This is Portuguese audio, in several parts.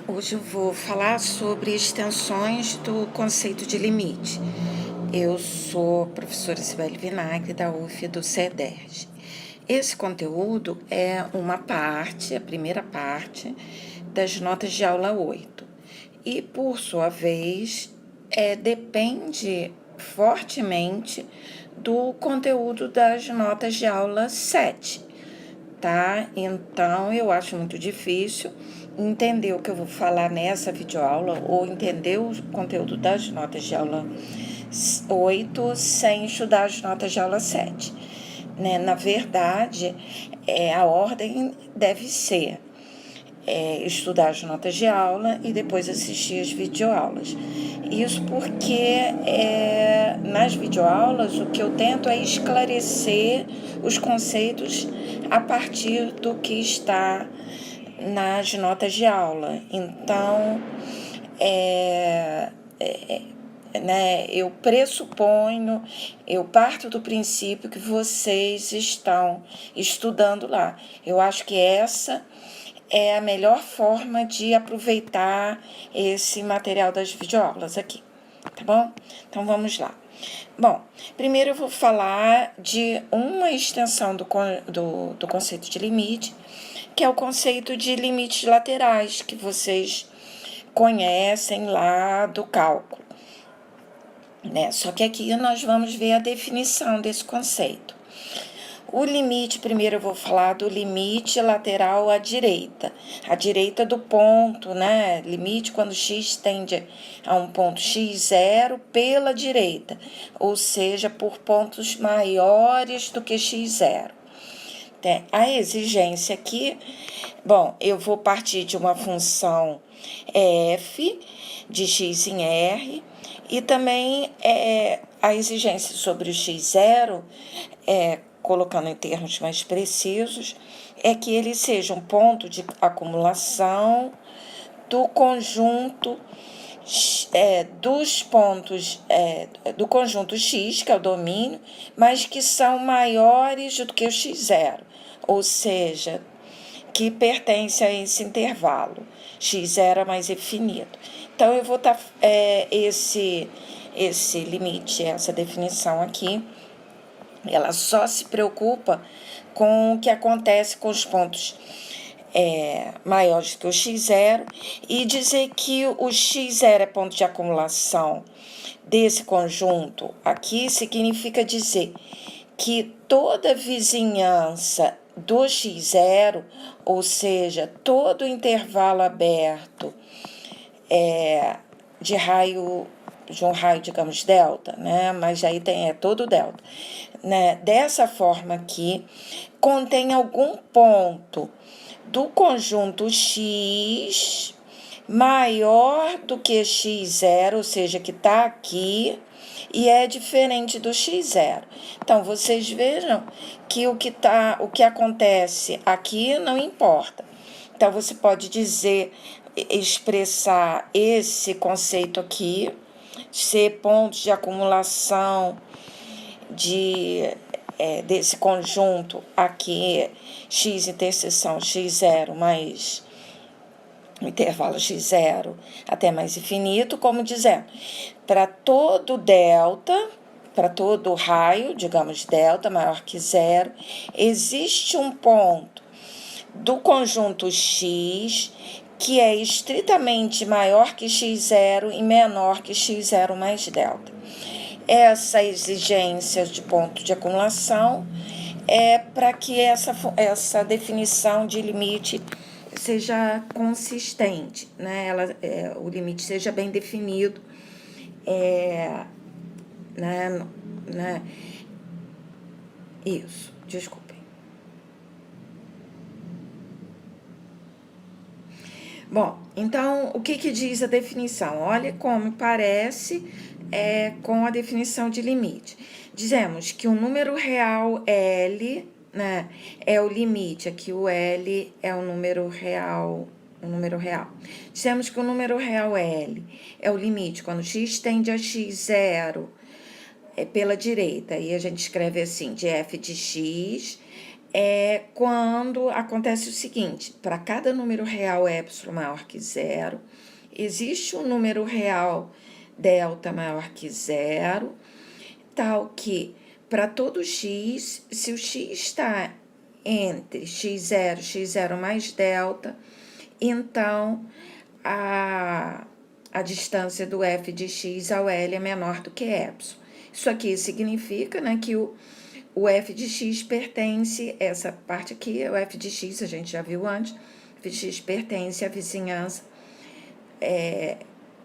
Hoje eu vou falar sobre extensões do conceito de limite. Eu sou professora Sibeli Vinagre, da UF do CEDERJ. Esse conteúdo é uma parte, a primeira parte, das notas de aula 8. E, por sua vez, depende fortemente do conteúdo das notas de aula 7. Tá? Então, eu acho muito difícil entender o que eu vou falar nessa videoaula ou entender o conteúdo das notas de aula 8 sem estudar as notas de aula 7. Né? Na verdade, a ordem deve ser estudar as notas de aula e depois assistir as videoaulas. Isso porque nas videoaulas o que eu tento é esclarecer os conceitos a partir do que está nas notas de aula. Então, eu pressuponho, eu parto do princípio que vocês estão estudando lá. Eu acho que essa é a melhor forma de aproveitar esse material das videoaulas aqui, tá bom? Então, vamos lá. Bom, primeiro eu vou falar de uma extensão do conceito de limite, que é o conceito de limites laterais, que vocês conhecem lá do cálculo, né? Só que aqui nós vamos ver a definição desse conceito. O limite, primeiro eu vou falar do limite lateral à direita do ponto, né? Limite quando x tende a um ponto x0 pela direita, ou seja, por pontos maiores do que x0. A exigência aqui, bom, eu vou partir de uma função f de x em r, e também a exigência sobre o x0, colocando em termos mais precisos, é que ele seja um ponto de acumulação do conjunto dos pontos do conjunto x, que é o domínio, mas que são maiores do que o x0, ou seja, que pertence a esse intervalo, x0 é mais infinito. Então, eu vou estar esse limite, essa definição aqui, ela só se preocupa com o que acontece com os pontos maiores que o x0 e dizer que o x0 é ponto de acumulação desse conjunto aqui significa dizer que toda vizinhança do x0, ou seja, todo intervalo aberto de um raio, digamos, delta, né? Mas aí tem todo delta, né? Dessa forma aqui, contém algum ponto do conjunto x maior do que x0, ou seja, que está aqui, e é diferente do x0. Então, vocês vejam que o que acontece aqui não importa. Então, você pode expressar esse conceito aqui, ser pontos de acumulação desse conjunto aqui, x interseção x0 mais o intervalo x0 até mais infinito, como dizendo, para todo delta, para todo raio, digamos delta maior que zero, existe um ponto do conjunto x que é estritamente maior que x0 e menor que x0 mais delta. Essa exigência de ponto de acumulação é para que essa definição de limite seja consistente, né? O limite seja bem definido, né? Isso, desculpem. Bom, então, o que diz a definição? Olha como parece com a definição de limite. Dizemos que o número real L, né, é o limite, aqui o L é o número real. Dizemos que o número real L é o limite quando x tende a x0 pela direita, e a gente escreve assim, de f de x é quando acontece o seguinte: para cada número real epsilon maior que zero, existe um número real delta maior que zero, tal que para todo x, se o x está entre x0 e x0 mais delta, então a distância do f de x ao L é menor do que epsilon. Isso aqui significa, né, que o f de x pertence, essa parte aqui, o f de x, a gente já viu antes, f de x pertence à vizinhança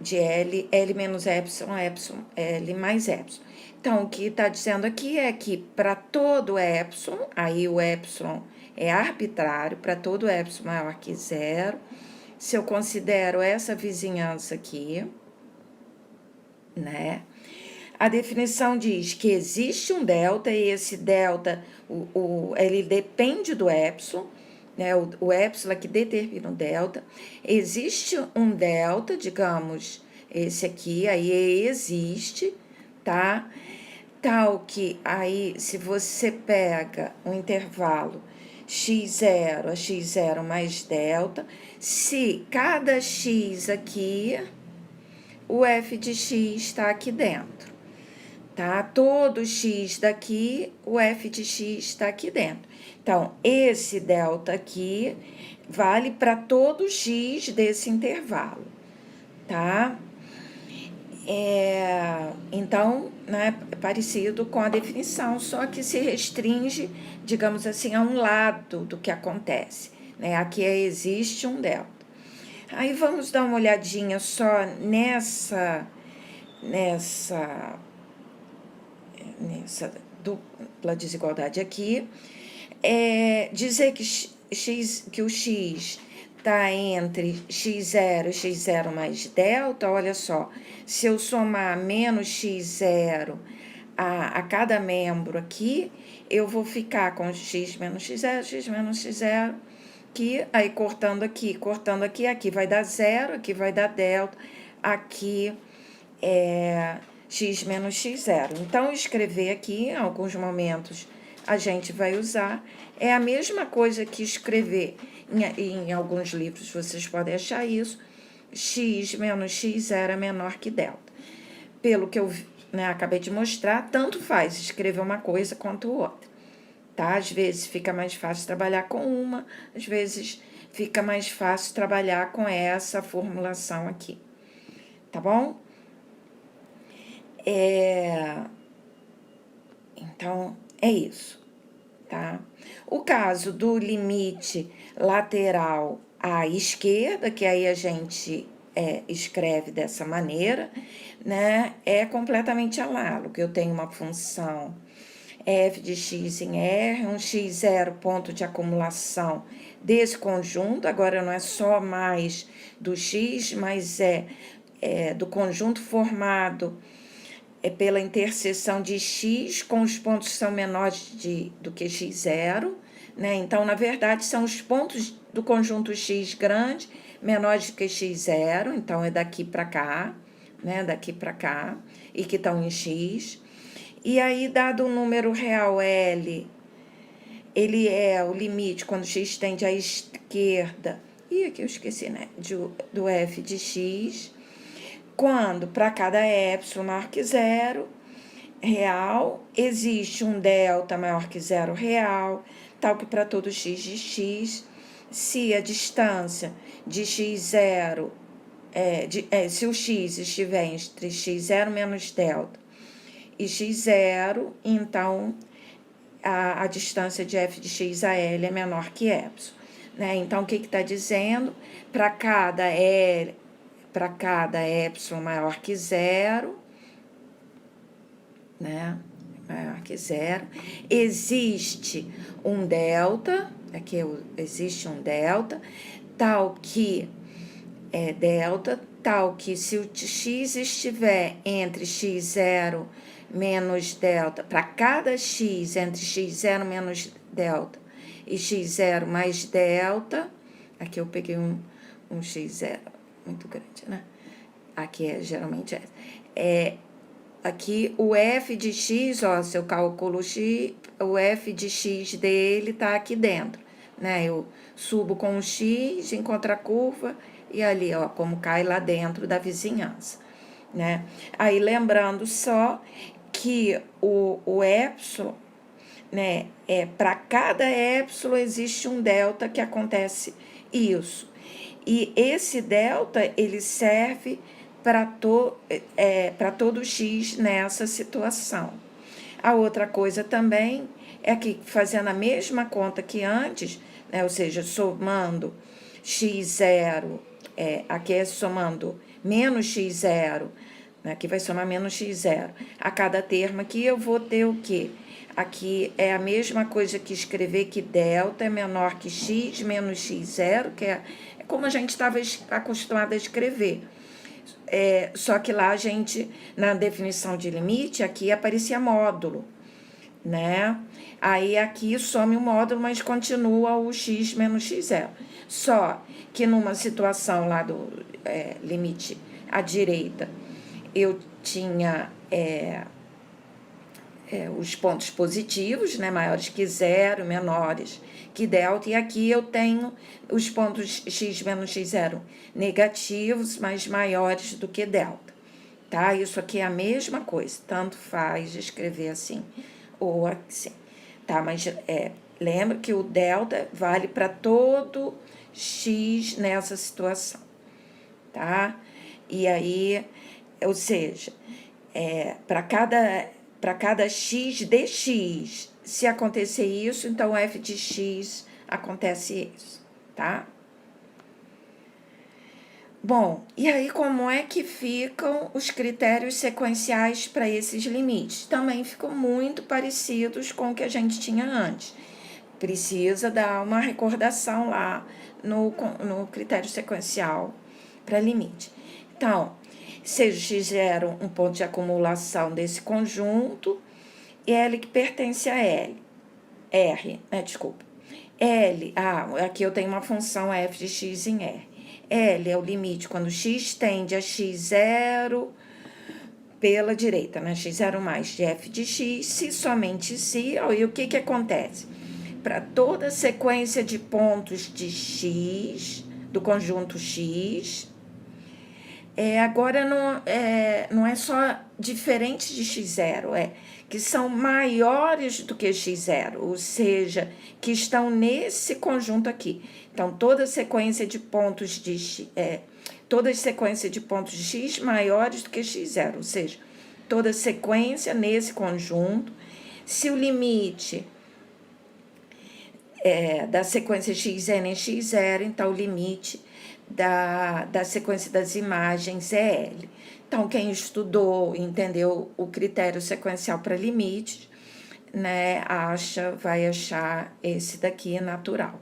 de L menos epsilon, epsilon, L mais epsilon. Então, o que está dizendo aqui é que para todo epsilon, aí o epsilon é arbitrário, para todo epsilon maior que zero, se eu considero essa vizinhança aqui, né? A definição diz que existe um delta e esse delta, ele depende do epsilon, né? O epsilon é que determina o delta. Existe um delta, digamos, esse aqui, aí existe, tá? Tal que aí, se você pega um intervalo x0 a x0 mais delta, se cada x aqui, o f de x está aqui dentro, tá? Todo x daqui, o f de x está aqui dentro. Então, esse delta aqui vale para todo x desse intervalo, tá? Então, né, é parecido com a definição, só que se restringe, digamos assim, a um lado do que acontece, né? Aqui existe um delta. Aí vamos dar uma olhadinha só nessa dupla desigualdade aqui. Dizer que o x está entre x0 e x0 mais delta, olha só, se eu somar menos x0 a cada membro aqui, eu vou ficar com x menos x0, que aí cortando aqui, aqui vai dar zero, aqui vai dar delta, aqui é x menos x0. Então, escrever aqui, em alguns momentos, a gente vai usar, é a mesma coisa que escrever, em alguns livros vocês podem achar isso, x menos x0 é menor que delta. Pelo que eu acabei de mostrar, tanto faz escrever uma coisa quanto outra, tá? Às vezes fica mais fácil trabalhar com uma, às vezes fica mais fácil trabalhar com essa formulação aqui, tá bom? Então, é isso, tá? O caso do limite lateral à esquerda, que aí a gente escreve dessa maneira, né? É completamente análogo. Eu tenho uma função f de x em R, um x0 ponto de acumulação desse conjunto, agora não é só mais do x, mas do conjunto formado pela interseção de x com os pontos que são menores do que x0, né? Então, na verdade, são os pontos do conjunto x grande menores do que x0, então é daqui para cá, né? Daqui para cá, e que estão em x. E aí, dado o número real L, ele é o limite quando x tende à esquerda, e aqui eu esqueci, né? Do f de x, quando para cada epsilon maior que zero real, existe um delta maior que zero real, tal que para todo x de x, se a distância de x0, se o x estiver entre x0 menos delta e x0, então a distância de f de x a L é menor que epsilon, né? Então, o que está dizendo? Para cada epsilon maior que zero, né? Maior que zero, existe um delta, aqui existe um delta, tal que se o x estiver entre x0 menos delta, para cada x entre x0 menos delta e x0 mais delta, aqui eu peguei um x0 muito grande, né? Aqui geralmente aqui o f de x, ó, se eu calculo x, o f de x dele tá aqui dentro, né? Eu subo com o x, encontro a curva e ali, ó, como cai lá dentro da vizinhança, né? Aí lembrando só que o epsilon, né, para cada epsilon existe um delta que acontece isso. E esse delta, ele serve para todo x nessa situação. A outra coisa também é que, fazendo a mesma conta que antes, né, ou seja, somando x0, aqui é somando menos x0, né, aqui vai somar menos x0 a cada termo aqui, eu vou ter o quê? Aqui é a mesma coisa que escrever que delta é menor que x menos x0, que é como a gente estava acostumado a escrever. Só que lá a gente, na definição de limite, aqui aparecia módulo, né? Aí aqui some o módulo, mas continua o x menos x0. Só que numa situação lá do limite à direita, eu tinha os pontos positivos, né, maiores que zero, menores que delta, e aqui eu tenho os pontos x menos x0 negativos, mas maiores do que delta, tá? Isso aqui é a mesma coisa, tanto faz escrever assim ou assim, tá? Mas lembra que o delta vale para todo x nessa situação, tá? E aí, ou seja, para cada x de x, se acontecer isso, então f de x acontece isso, tá? Bom, e aí como é que ficam os critérios sequenciais para esses limites? Também ficam muito parecidos com o que a gente tinha antes. Precisa dar uma recordação lá no critério sequencial para limite. Então, seja x0 um ponto de acumulação desse conjunto, e L que pertence a L. R, desculpa. L, aqui eu tenho uma função f de x em R. L é o limite quando x tende a x0 pela direita, né? x0 mais de f de x, se somente se, e o que acontece? Para toda sequência de pontos de x, do conjunto x, agora não é só diferente de x0, que são maiores do que x0, ou seja, que estão nesse conjunto aqui. Então, toda sequência de pontos de x, toda sequência de pontos de x maiores do que x0, ou seja, toda sequência nesse conjunto, se o limite da sequência xn em x0, então o limite da sequência das imagens é L. Então, quem estudou e entendeu o critério sequencial para limites, né, vai achar esse daqui natural.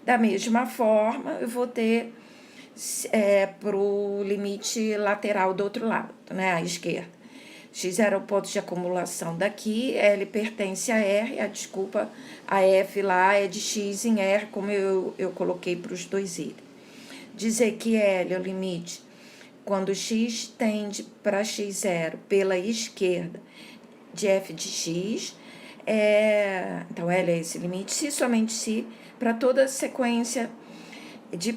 Da mesma forma, eu vou ter para o limite lateral do outro lado, né, à esquerda. x0 é o ponto de acumulação daqui, L pertence a R, a F lá é de x em R, como eu coloquei para os dois itens. Dizer que L é o limite quando x tende para x0 pela esquerda de f de x, então L é esse limite, se somente se, para toda sequência de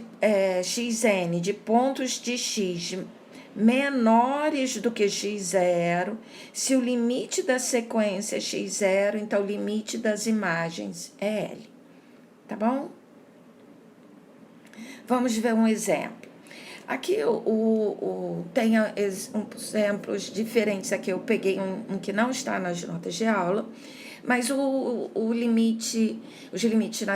xn de pontos de x menores do que x0, se o limite da sequência é x0, então o limite das imagens é L, tá bom? Vamos ver um exemplo. Aqui tem exemplos diferentes. Aqui eu peguei um que não está nas notas de aula, mas os limites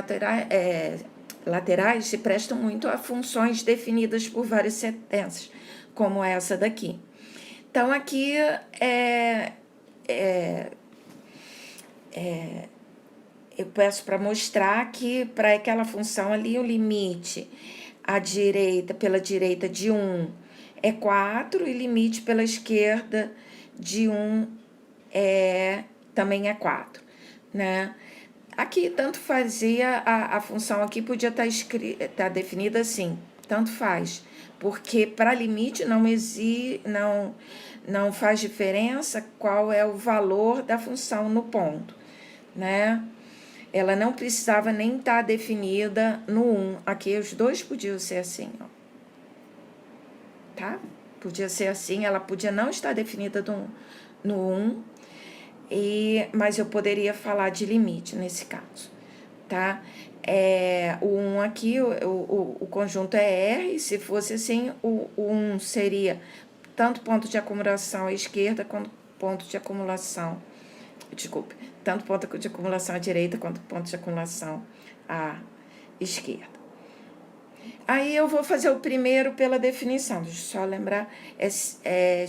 laterais se prestam muito a funções definidas por várias sentenças, como essa daqui. Então, aqui eu peço para mostrar que para aquela função ali, o limite pela direita de 1 é 4 e limite pela esquerda de 1 também é 4, né? Aqui, tanto fazia, a função aqui podia estar definida assim, tanto faz, porque para limite não faz diferença qual é o valor da função no ponto, né? Ela não precisava nem estar definida no 1. Aqui os dois podiam ser assim, ó. Tá? Podia ser assim, ela podia não estar definida no 1, mas eu poderia falar de limite nesse caso, tá? O 1 aqui, o conjunto é R, se fosse assim, o 1 seria tanto ponto de acumulação à esquerda quanto ponto de acumulação, tanto ponto de acumulação à direita quanto ponto de acumulação à esquerda. Aí eu vou fazer o primeiro pela definição, deixa eu só lembrar, é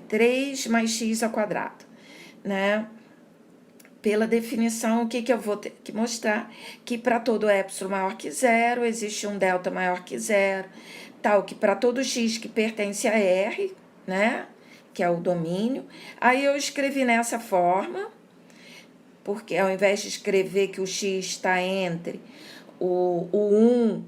3 mais x ao quadrado, né? Pela definição, o que eu vou ter que mostrar? Que para todo epsilon maior que zero, existe um delta maior que zero, tal que para todo x que pertence a R, né? Que é o domínio. Aí eu escrevi nessa forma, porque ao invés de escrever que o x está entre o 1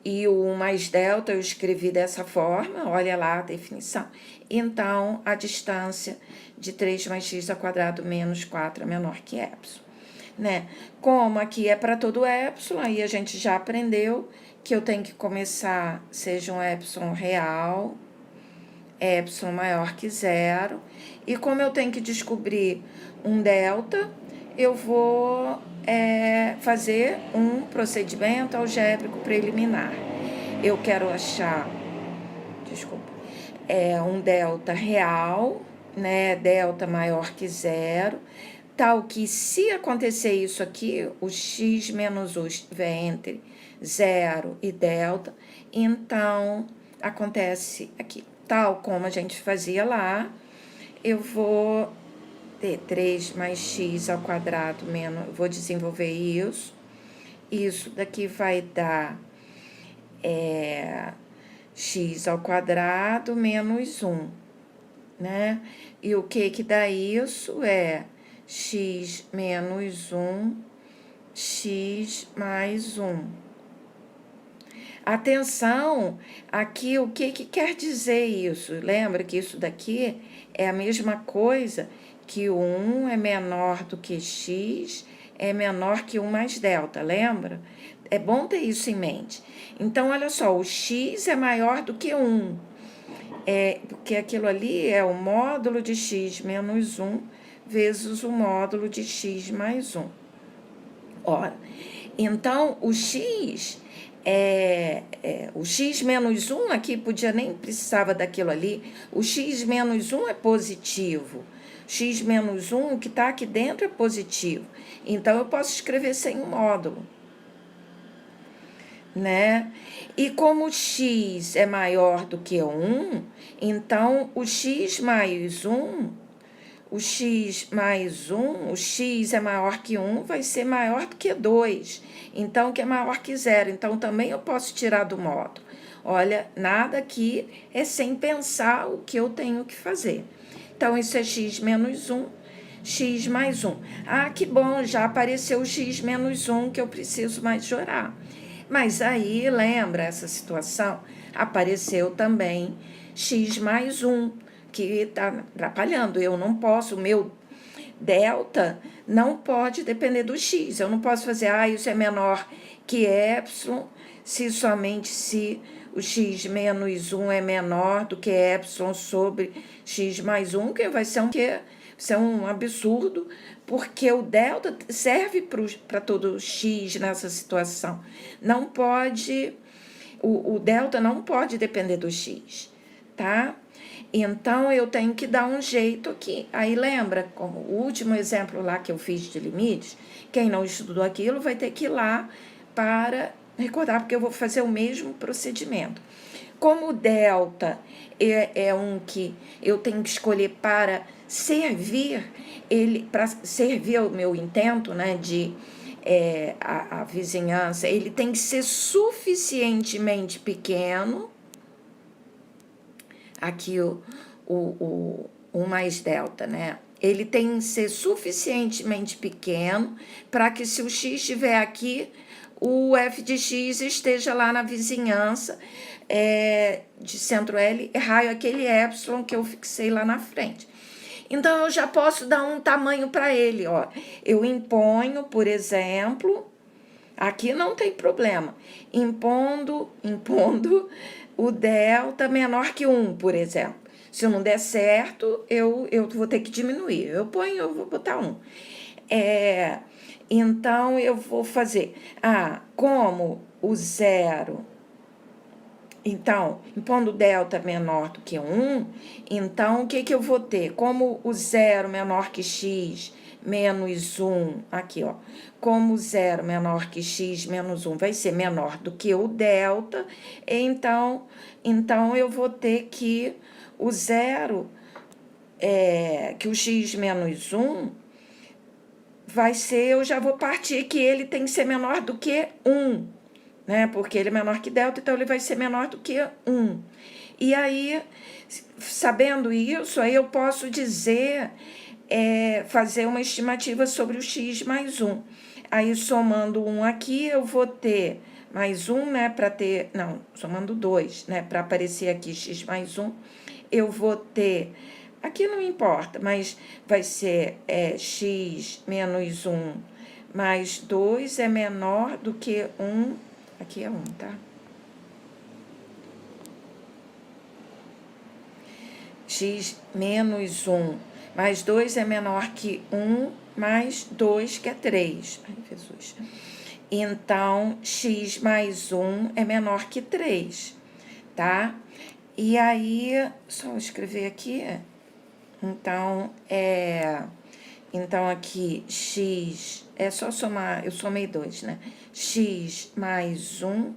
e o 1 mais delta, eu escrevi dessa forma, olha lá a definição. Então, a distância de 3 mais x ao quadrado menos 4 é menor que epsilon, né? Como aqui é para todo epsilon, aí a gente já aprendeu que eu tenho que começar, seja um epsilon real, epsilon maior que zero, e como eu tenho que descobrir um delta, eu vou fazer um procedimento algébrico preliminar. Eu quero achar, um delta real, né, delta maior que zero, tal que se acontecer isso aqui, o x menos u estiver entre zero e delta, então acontece aqui. Tal como a gente fazia lá, eu vou ter 3 mais x ao quadrado menos, vou desenvolver isso daqui vai dar x ao quadrado menos 1, né? E o que dá isso é x menos 1, x mais 1. Atenção, aqui o que quer dizer isso? Lembra que isso daqui é a mesma coisa que o 1 é menor do que x, é menor que 1 mais delta, lembra? É bom ter isso em mente. Então, olha só, o x é maior do que 1, porque aquilo ali é o módulo de x menos 1 vezes o módulo de x mais 1. Ora, então, o x menos 1 aqui nem precisava daquilo ali. O x menos 1 é positivo. X menos 1, que está aqui dentro, é positivo. Então, eu posso escrever sem um módulo, né? E como o x é maior do que 1, então o x mais 1, o x é maior que 1, vai ser maior do que 2. Então, que é maior que 0. Então, também eu posso tirar do módulo. Olha, nada aqui é sem pensar o que eu tenho que fazer. Então, isso é x menos 1, x mais 1. Ah, que bom, já apareceu o x menos 1 que eu preciso majorar. Mas aí, lembra essa situação? Apareceu também x mais 1, que está atrapalhando. Eu não posso, o meu delta não pode depender do x. Eu não posso fazer, isso é menor que epsilon, somente se o x menos 1 é menor do que epsilon sobre x mais 1, que vai ser um absurdo, porque o delta serve para todo x nessa situação. Não pode, o delta não pode depender do x, tá? Então, eu tenho que dar um jeito aqui. Aí, lembra, como o último exemplo lá que eu fiz de limites, quem não estudou aquilo vai ter que ir lá para recordar, porque eu vou fazer o mesmo procedimento. Como o delta é um que eu tenho que escolher para servir o meu intento, né, de a vizinhança, ele tem que ser suficientemente pequeno. Aqui o mais delta, né? Ele tem que ser suficientemente pequeno para que, se o x estiver aqui, o f de x esteja lá na vizinhança, de centro L é raio aquele epsilon que eu fixei lá na frente. Então, eu já posso dar um tamanho para ele, ó. Eu imponho, por exemplo, aqui não tem problema, impondo o delta menor que 1, por exemplo. Se não der certo, eu vou ter que diminuir. Eu vou botar 1. Então, eu vou fazer, como o zero, então, impondo delta menor do que 1, então, o que eu vou ter? Como o zero menor que x menos 1, aqui, ó, como o zero menor que x menos 1 vai ser menor do que o delta, então eu vou ter que o zero, que o x menos 1, vai ser, eu já vou partir que ele tem que ser menor do que 1, né? Porque ele é menor que delta, então ele vai ser menor do que 1. E aí, sabendo isso, aí eu posso dizer, fazer uma estimativa sobre o x mais 1. Aí, somando 1 aqui, eu vou ter mais 1, né? Para ter, não, somando 2, né? Para aparecer aqui x mais 1, eu vou ter, aqui não importa, mas vai ser x menos 1 mais 2 é menor do que 1, aqui é 1, tá? X menos 1 mais 2 é menor que 1 mais 2, que é 3. Ai, Jesus. Então, x mais 1 é menor que 3, tá? E aí, só escrever aqui. Então, então, aqui, x, é só somar, eu somei 2, né? X mais 1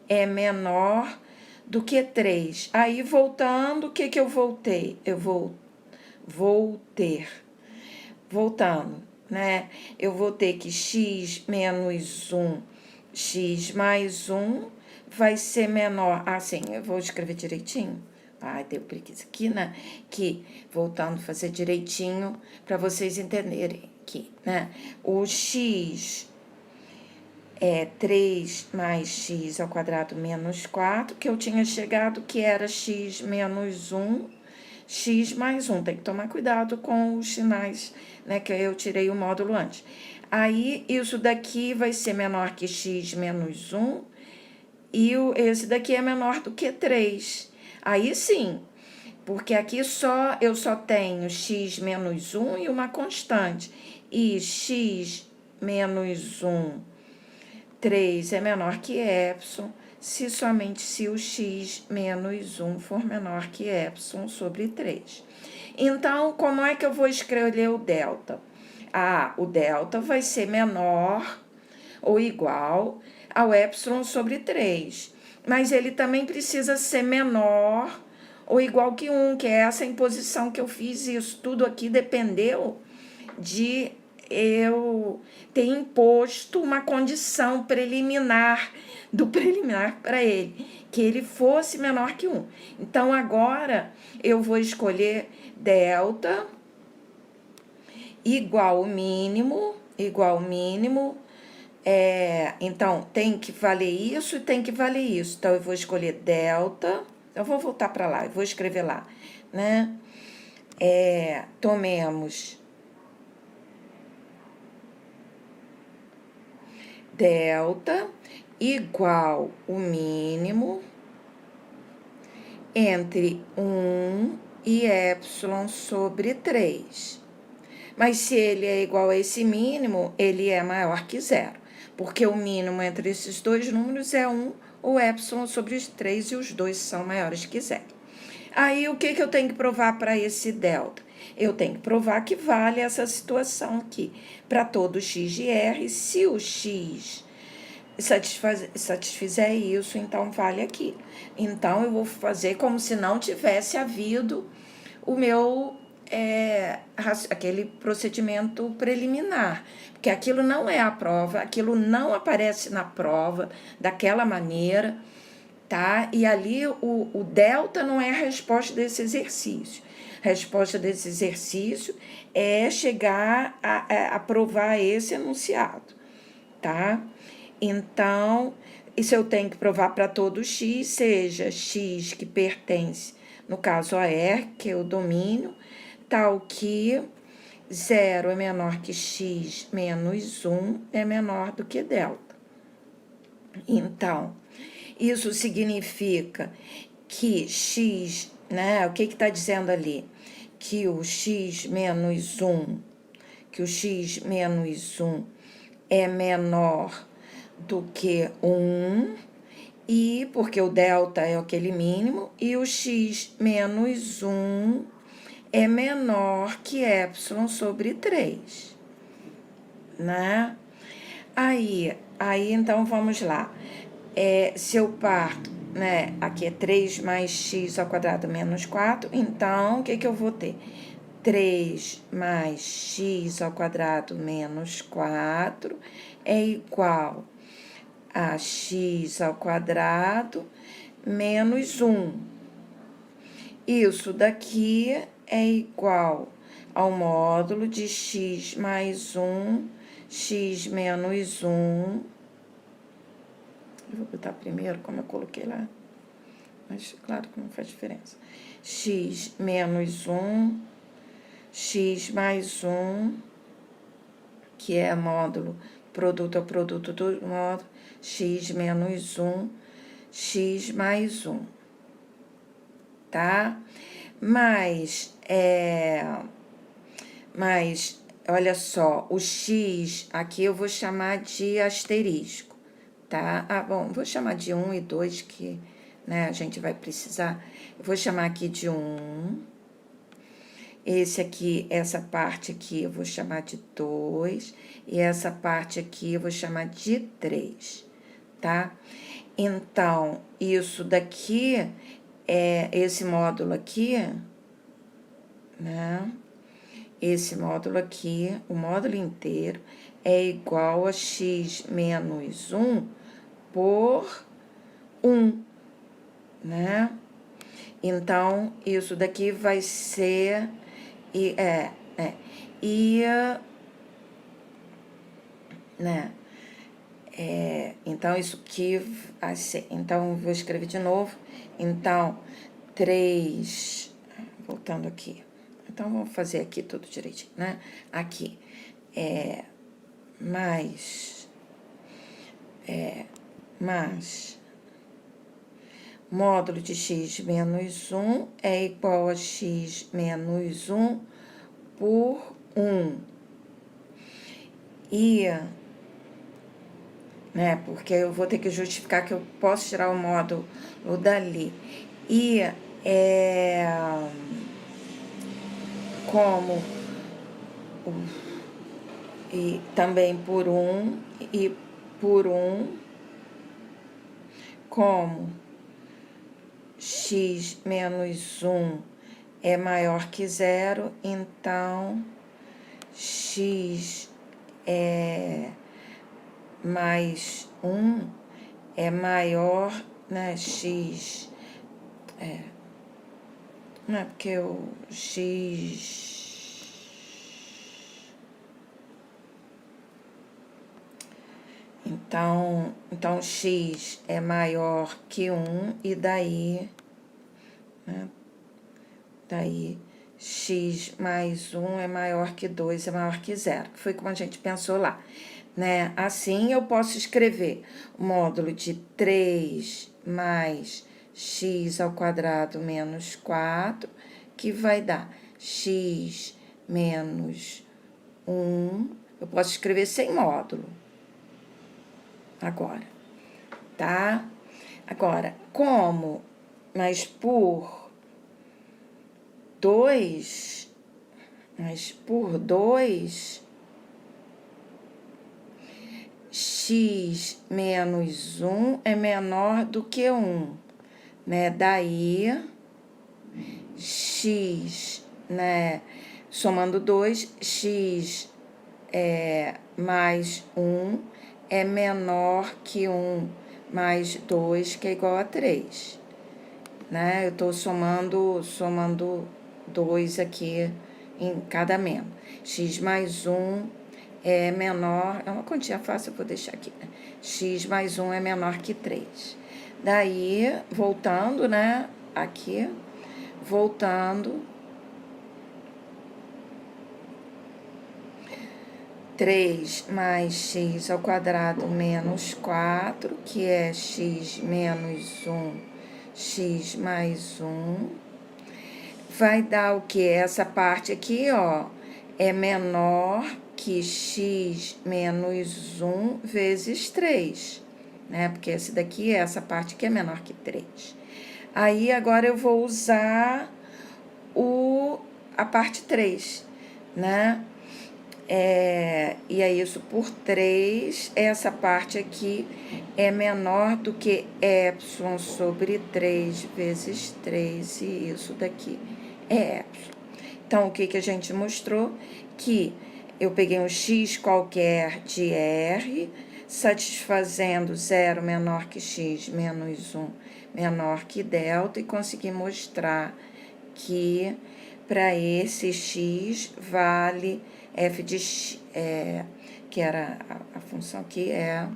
é menor do que 3. Aí, voltando, o que eu voltei? Eu vou ter, voltando, né? Eu vou ter que x menos 1, x mais 1 vai ser menor. Sim, eu vou escrever direitinho. Deu preguiça aqui, né? Que, voltando a fazer direitinho, para vocês entenderem aqui, né? O x é 3 mais x ao quadrado menos 4, que eu tinha chegado que era x menos 1, x mais 1. Tem que tomar cuidado com os sinais, né? Que eu tirei o módulo antes. Aí, isso daqui vai ser menor que x menos 1, e esse daqui é menor do que 3. Aí sim, porque aqui eu só tenho x menos 1 e uma constante. E x menos 1, 3 é menor que epsilon, somente se o x menos 1 for menor que epsilon sobre 3. Então, como é que eu vou escrever o delta? O delta vai ser menor ou igual ao epsilon sobre 3. Mas ele também precisa ser menor ou igual que 1, que é essa imposição que eu fiz. Isso tudo aqui dependeu de eu ter imposto uma condição preliminar, do preliminar para ele, que ele fosse menor que 1. Então, agora, eu vou escolher delta igual ao mínimo, então, tem que valer isso e tem que valer isso. Então, eu vou escolher delta, eu vou voltar para lá, eu vou escrever lá, né? Tomemos delta igual o mínimo entre 1 e epsilon sobre 3. Mas se ele é igual a esse mínimo, ele é maior que 0, porque o mínimo entre esses dois números é 1, ou epsilon sobre os 3, e os dois são maiores que 0. Aí, o que eu tenho que provar para esse delta? Eu tenho que provar que vale essa situação aqui. Para todo x de R, se o x satisfizer isso, então vale aqui. Então, eu vou fazer como se não tivesse havido o meu aquele procedimento preliminar, porque aquilo não é a prova, aquilo não aparece na prova daquela maneira, tá? E ali o delta não é a resposta desse exercício. A resposta desse exercício é chegar a provar esse enunciado, tá? Então, Isso eu tenho que provar para todo x, seja x que pertence, no caso, a R, que é o domínio, tal que 0 é menor que x menos 1 é menor do que delta. Então, isso significa que x, né, o que está dizendo ali? Que o x menos 1, é menor do que 1, e porque o delta é aquele mínimo, e o x menos 1 é menor que epsilon sobre 3, né? Aí então, vamos lá. Se eu parto, né, aqui é 3 mais x ao quadrado menos 4, então, o que eu vou ter? 3 mais x ao quadrado menos 4 é igual a x ao quadrado menos 1. Isso daqui é igual ao módulo de x mais 1, x menos 1. Eu vou botar primeiro, como eu coloquei lá, mas claro que não faz diferença. X menos 1, x mais 1, que é módulo, produto ao produto do módulo, x menos 1, x mais 1, tá? Mas, olha só, o x aqui eu vou chamar de asterisco, tá? Bom, vou chamar de 1 e 2, que, né, a gente vai precisar. Eu vou chamar aqui de 1. Esse aqui, essa parte aqui eu vou chamar de 2. E essa parte aqui eu vou chamar de 3, tá? Então, isso daqui, esse módulo aqui, né? Esse módulo aqui, o módulo inteiro, é igual a x menos 1 por 1, né? Então, isso daqui vai ser... né? Então, isso aqui vai ser... Então, vou escrever de novo. Então, 3... Voltando aqui. Então, vamos fazer aqui tudo direitinho, né? Aqui, mais módulo de x menos 1 é igual a x menos 1 por 1. E, né, porque eu vou ter que justificar que eu posso tirar o módulo dali. E como e também por 1 e por 1, como x menos 1 é maior que 0, então x mais 1 é maior, né, x... Não é porque o x... Então, x é maior que 1 e daí, né? Daí, x mais 1 é maior que 2, é maior que 0. Foi como a gente pensou lá, né? Assim, eu posso escrever o módulo de 3 mais x ao quadrado menos 4, que vai dar x menos 1. Eu posso escrever sem módulo. Agora, tá? Agora, como? Mas por 2, x menos 1 é menor do que 1, né? Daí, x, né? Somando 2, x mais 1 é menor que 1 mais 2, que é igual a 3, né? Eu tô somando 2 aqui em cada membro. X mais 1 é menor... É uma continha fácil, eu vou deixar aqui, né? x mais 1 é menor que 3. Daí, voltando, né, aqui, voltando, 3 mais x ao quadrado menos 4, que é x menos 1, x mais 1, vai dar o quê? Essa parte aqui, ó, é menor que x menos 1 vezes 3, né? Porque esse daqui, essa parte aqui é menor que 3. Aí, agora eu vou usar a parte 3, né? E é isso por 3, essa parte aqui é menor do que epsilon sobre 3 vezes 3, e isso daqui é epsilon. Então, o que a gente mostrou? Que eu peguei um x qualquer de R, satisfazendo 0 menor que x menos 1 menor que delta, e consegui mostrar que para esse x vale f de x, que era a função aqui, é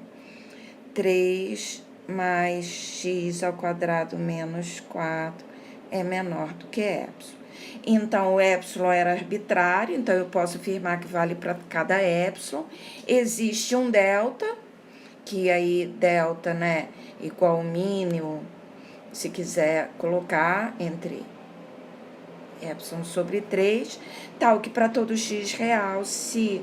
3 mais x ao quadrado menos 4 é menor do que epsilon. Então, o epsilon era arbitrário, então eu posso afirmar que vale para cada epsilon. Existe um delta, que aí delta, né, igual ao mínimo, se quiser colocar entre epsilon sobre 3, tal que para todo x real, se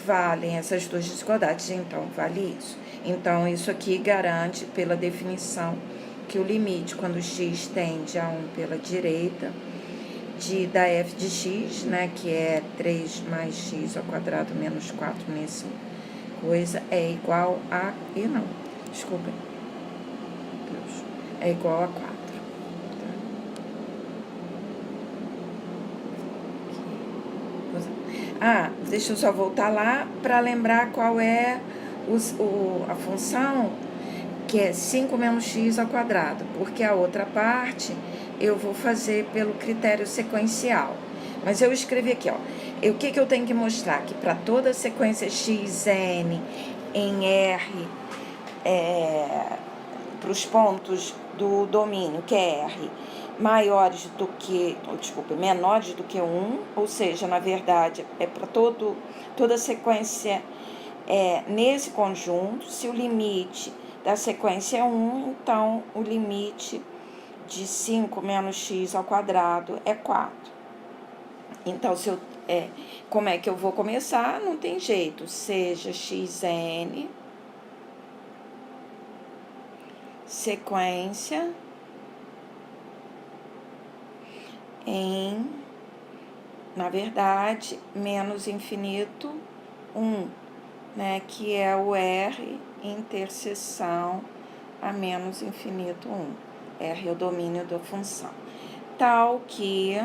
valem essas duas desigualdades, então vale isso. Então, isso aqui garante, pela definição, que o limite, quando x tende a 1 pela direita, da f de x, né, que é 3 mais x ao quadrado menos 4 nesse coisa, é igual a... não, desculpem. É igual a 4. Deixa eu só voltar lá para lembrar qual é a função, que é 5 menos x ao quadrado, porque a outra parte eu vou fazer pelo critério sequencial. Mas eu escrevi aqui, ó, o que eu tenho que mostrar? Que para toda sequência xn em R, para os pontos do domínio, que é R, menores do que 1, ou seja, na verdade, é para toda sequência nesse conjunto. Se o limite da sequência é 1, então o limite de 5 menos x ao quadrado é 4. Então, como é que eu vou começar? Não tem jeito, seja xn, sequência em, na verdade, menos infinito 1, né, que é o R interseção a menos infinito 1. R é o domínio da função. Tal que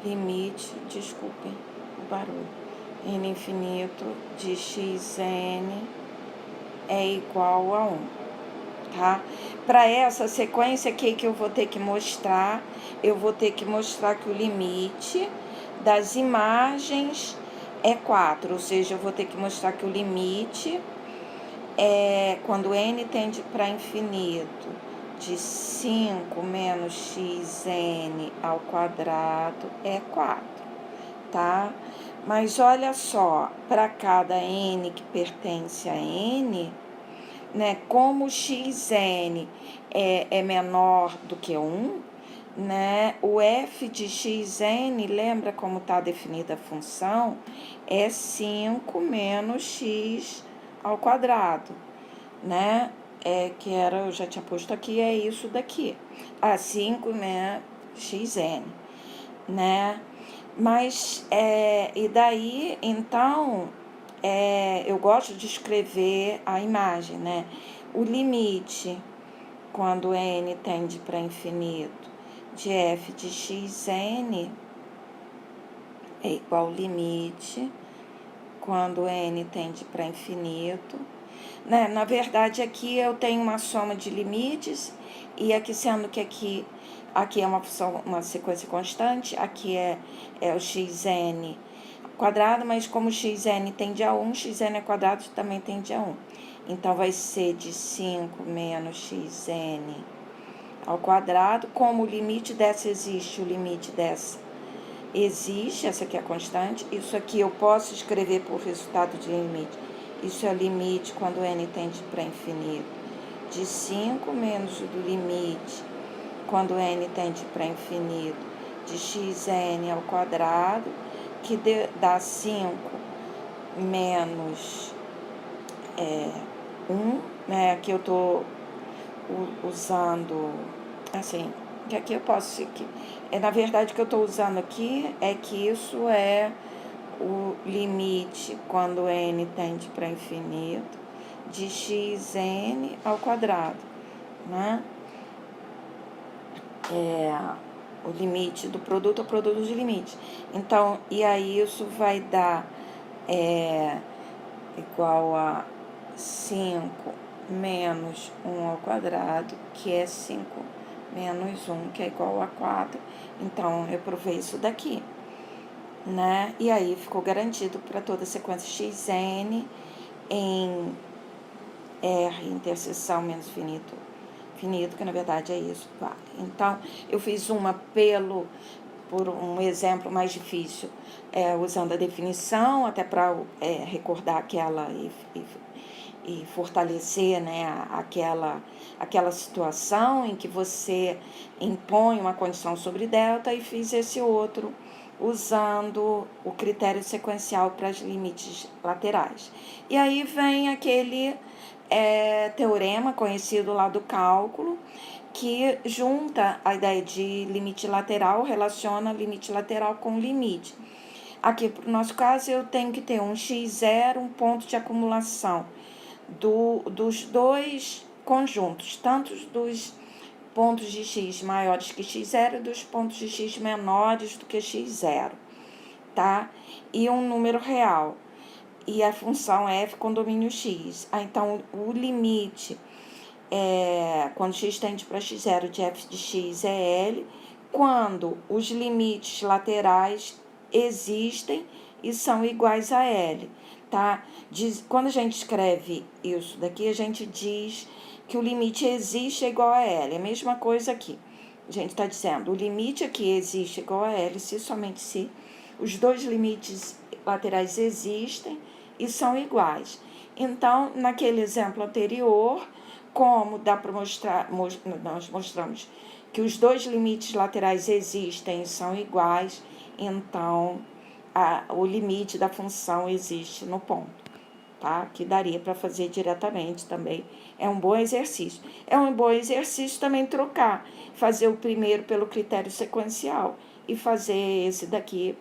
limite, desculpem o barulho, n infinito de xn é igual a 1, tá? Para essa sequência, o que eu vou ter que mostrar? Eu vou ter que mostrar que o limite das imagens é 4, ou seja, eu vou ter que mostrar que o limite quando n tende para infinito, de 5 menos xn ao quadrado é 4, tá? Mas olha só, para cada n que pertence a n, né, como xn é menor do que 1, né, o f de xn, lembra como está definida a função? É 5 menos x ao quadrado, né? Eu já tinha posto aqui, é isso daqui. 5, né, xn, né? Mas, e daí, então, eu gosto de escrever a imagem, né? O limite, quando n tende para infinito, de f de xn é igual ao limite, quando n tende para infinito, né? Na verdade, aqui eu tenho uma soma de limites, e aqui, sendo que aqui é uma sequência constante, aqui é o xn quadrado, mas como xn tende a 1, xn ao quadrado também tende a 1. Então, vai ser de 5 menos xn ao quadrado. Como o limite dessa existe, o limite dessa existe, essa aqui é a constante. Isso aqui eu posso escrever por resultado de limite. Isso é o limite quando n tende para infinito, de 5 menos do limite quando n tende para infinito, de xn ao quadrado, que dá 5 menos 1, né? Aqui eu estou usando, assim, que aqui eu posso, aqui. Na verdade, o que eu estou usando aqui é que isso é o limite quando n tende para infinito, de xn ao quadrado, né? O limite do produto, o produto de limite. Então, e aí isso vai dar igual a 5 menos 1 ao quadrado, que é 5 menos 1, que é igual a 4. Então, eu provei isso daqui, né? E aí ficou garantido para toda a sequência xn em R interseção menos finito, que na verdade é isso, vale. Então, eu fiz uma por um exemplo mais difícil, usando a definição, até para recordar aquela e fortalecer, né, aquela situação em que você impõe uma condição sobre delta, e fiz esse outro usando o critério sequencial para os limites laterais. E aí vem aquele teorema conhecido lá do cálculo, que junta a ideia de limite lateral, relaciona limite lateral com limite. Aqui, para o nosso caso, eu tenho que ter um x0, um ponto de acumulação dos dois conjuntos, tanto dos pontos de x maiores que x0 e dos pontos de x menores do que x0, tá? E um número real. E a função f com domínio x. Então, o limite quando x tende para x0 de f de x é L, quando os limites laterais existem e são iguais a L, tá? Quando a gente escreve isso daqui, a gente diz que o limite existe é igual a L. É a mesma coisa aqui. A gente está dizendo, o limite aqui existe igual a L, se somente se os dois limites laterais existem e são iguais. Então, naquele exemplo anterior, como dá para mostrar, nós mostramos que os dois limites laterais existem e são iguais, então o limite da função existe no ponto, tá? Que daria para fazer diretamente também. É um bom exercício. É um bom exercício também trocar, fazer o primeiro pelo critério sequencial e fazer esse daqui,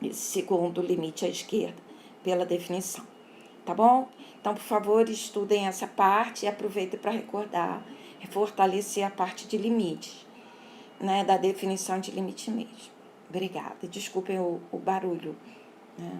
esse segundo limite à esquerda, pela definição. Tá bom? Então, por favor, estudem essa parte e aproveitem para recordar, fortalecer a parte de limites, né, da definição de limite mesmo. Obrigada. Desculpem o barulho, né?